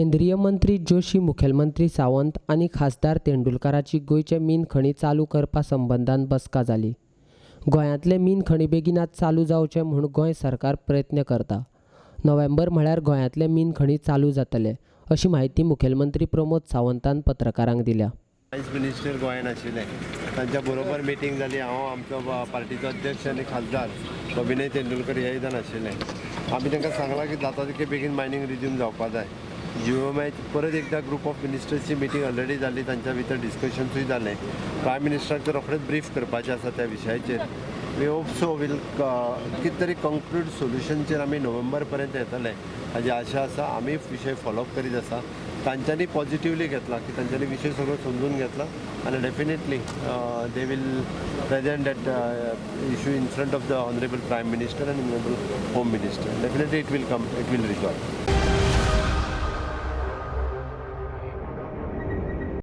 केंद्रीय मंत्री जोशी, मुखेलमंत्री सावंत आणि खासदार तेंडुलकराची गोंयचे मीन खणी चालू करपा संबंधान बसका जाली। गोंयांतले मीन खणी बेगिनात चालू जावचे म्हूण गोंय सरकार प्रयत्न करता। नोव्हेंबर म्हळ्यार गोंयांतले मीन खणी चालू जातले, अशी माहिती मुखेलमंत्री प्रमोद सावंतान पत्रकारांक दिल्या। फायनान्स मिनिस्टर गोंयांत आशिल्ले, तांच्या बरोबर मिटींग जाली। हांव आमचो पार्टीचो अध्यक्ष आनी खासदार अभिनय तेंडुलकर हे जावन आशिल्ले। आमी तांकां सांगलां की जाता तितके बेगीन मायनींग रिज्यूम जावपा जाय। GOMI परत एकदा ग्रुप ऑफ मिनिस्टर्सची मिटींग ऑलरेडी जाली, तांच्या भितर डिस्कशन्सूय जालें। प्रायम मिनिस्टराक तर रोखडेंच ब्रीफ करपाचें आसा त्या विशयाचेर। वी होप सो वील कितें तरी कंक्लूड सोल्युशनचेर आमी नोव्हेंबर पर्यंत येतले हाजी आशा आसा। आमी विशय फॉलोअप करीत आसा। तांच्यांनी पॉझिटिवली घेतला की तांच्यांनी विशय सगळो समजून घेतला आनी definitely they will present that issue in front of the honourable prime minister आनी honourable home minister. Definitely it will resolve.